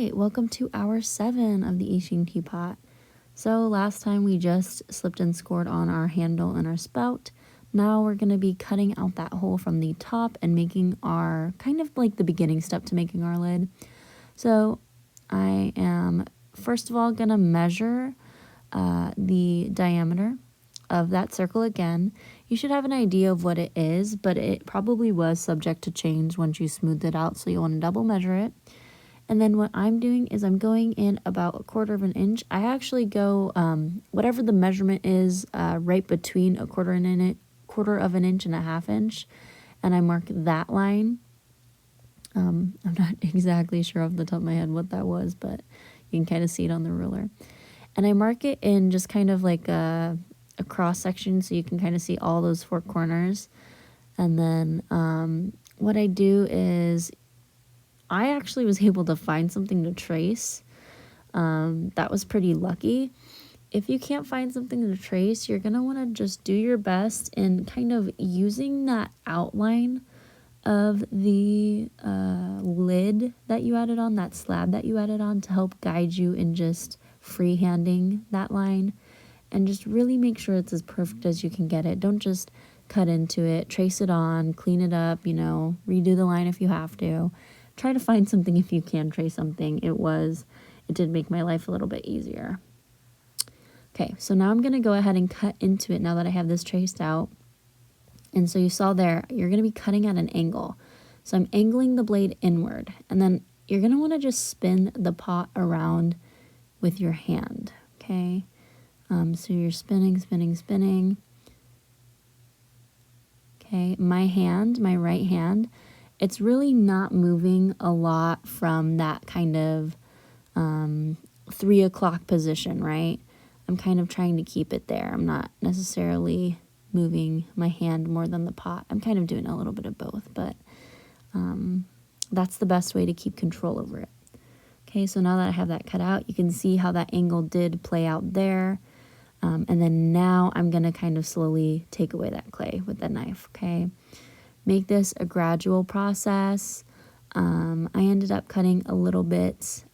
right, welcome to hour 7 of the Yixing Teapot. So last time we just slipped and scored on our handle and our spout. Now we're going to be cutting out that hole from the top and making our, kind of like the beginning step to making our lid. So I am first of all going to measure the diameter of that circle again. You should have an idea of what it is, but it probably was subject to change once you smoothed it out, so you want to double measure it. And then what I'm doing is I'm going in about 1/4 of an inch. I actually go whatever the measurement is right between 1/4 of an inch and a 1/2 inch, and I mark that line. I'm not exactly sure off the top of my head what that was, but you can kind of see it on the ruler. And I mark it in just kind of like a cross section, so you can kind of see all those 4 corners. And then what I do is I actually was able to find something to trace. That was pretty lucky. If you can't find something to trace, you're going to want to just do your best in kind of using that outline of the lid that you added on, that slab that you added on, to help guide you in just freehanding that line. And just really make sure it's as perfect as you can get it. Don't just cut into it, trace it on, clean it up, redo the line if you have to. Try to find something if you can trace something. It did make my life a little bit easier. Okay, so now I'm going to go ahead and cut into it now that I have this traced out. And so you saw there, you're going to be cutting at an angle. So I'm angling the blade inward. And then you're going to want to just spin the pot around with your hand, okay? So you're spinning, spinning, spinning. Okay, my right hand, it's really not moving a lot from that kind of 3 o'clock position, right? I'm kind of trying to keep it there. I'm not necessarily moving my hand more than the pot. I'm kind of doing a little bit of both, but that's the best way to keep control over it. Okay, so now that I have that cut out, you can see how that angle did play out there. And then now I'm going to kind of slowly take away that clay with the knife, okay? Make this a gradual process. I ended up cutting a little bit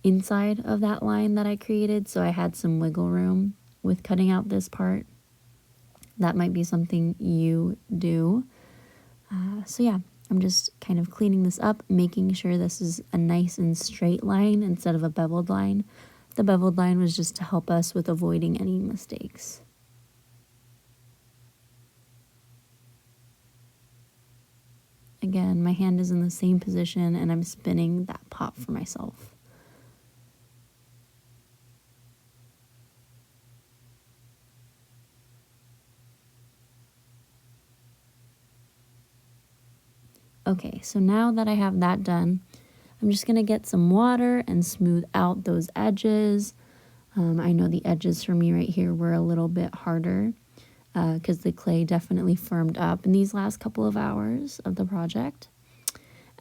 inside of that line that I created, so I had some wiggle room with cutting out this part. That might be something you do. So yeah, I'm just kind of cleaning this up, making sure this is a nice and straight line instead of a beveled line. The beveled line was just to help us with avoiding any mistakes. Again, my hand is in the same position and I'm spinning that pot for myself. Okay, so now that I have that done, I'm just going to get some water and smooth out those edges. I know the edges for me right here were a little bit harder because the clay definitely firmed up in these last couple of hours of the project.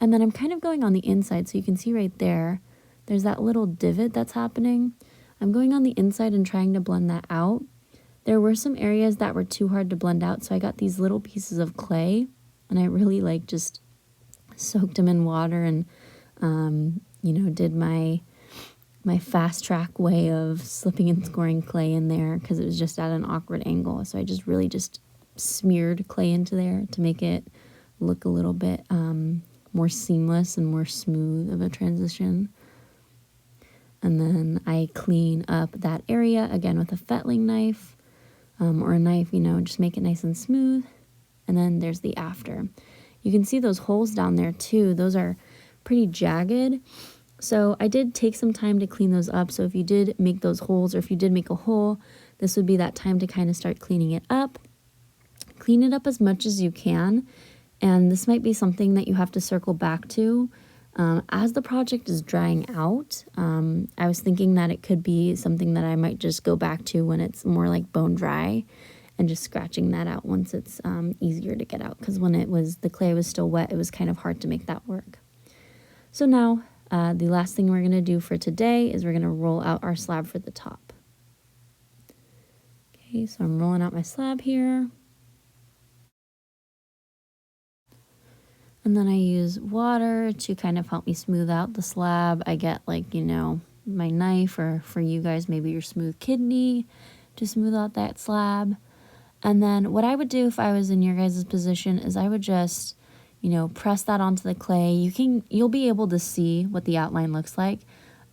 And then I'm kind of going on the inside, so you can see right there, there's that little divot that's happening. I'm going on the inside and trying to blend that out. There were some areas that were too hard to blend out, so I got these little pieces of clay, and I really just soaked them in water and did my fast track way of slipping and scoring clay in there because it was just at an awkward angle. So I just really just smeared clay into there to make it look a little bit more seamless and more smooth of a transition. And then I clean up that area again with a fettling knife or a knife, just make it nice and smooth. And then there's the after. You can see those holes down there too. Those are pretty jagged. So I did take some time to clean those up. So if you did make those holes, or if you did make a hole, this would be that time to kind of start cleaning it up. Clean it up as much as you can. And this might be something that you have to circle back to. As the project is drying out, I was thinking that it could be something that I might just go back to when it's more like bone dry, and just scratching that out once it's easier to get out. Because when the clay was still wet, it was kind of hard to make that work. So now, the last thing we're going to do for today is we're going to roll out our slab for the top. Okay, so I'm rolling out my slab here. And then I use water to kind of help me smooth out the slab. I get like, my knife, or for you guys, maybe your smooth kidney to smooth out that slab. And then what I would do if I was in your guys' position is I would just, press that onto the clay. You'll be able to see what the outline looks like.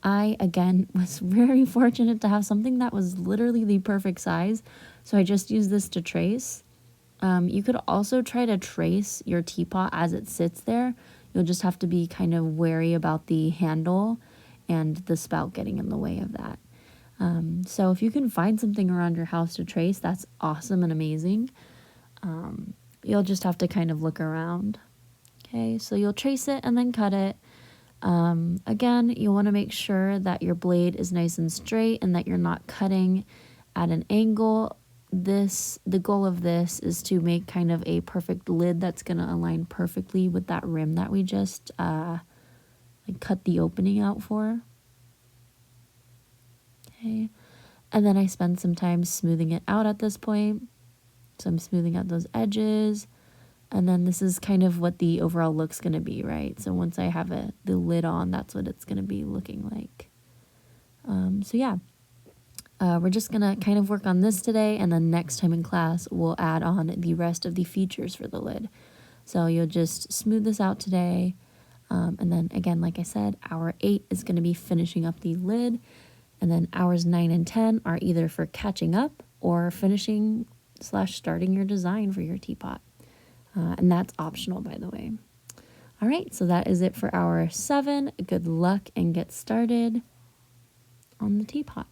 I, again, was very fortunate to have something that was literally the perfect size. So I just used this to trace. You could also try to trace your teapot as it sits there. You'll just have to be kind of wary about the handle and the spout getting in the way of that. So if you can find something around your house to trace, that's awesome and amazing. You'll just have to kind of look around. Okay, so you'll trace it and then cut it. Again, you want to make sure that your blade is nice and straight and that you're not cutting at an angle. The goal of this is to make kind of a perfect lid that's going to align perfectly with that rim that we just cut the opening out for. Okay, and then I spend some time smoothing it out at this point. So I'm smoothing out those edges, and then this is kind of what the overall look's going to be, right? So once I have the lid on, that's what it's going to be looking like. So yeah, we're just going to kind of work on this today, and then next time in class, we'll add on the rest of the features for the lid. So you'll just smooth this out today. And then again, like I said, hour 8 is going to be finishing up the lid. And then hours 9 and 10 are either for catching up or finishing / starting your design for your teapot. And that's optional, by the way. All right, so that is it for hour 7. Good luck and get started on the teapot.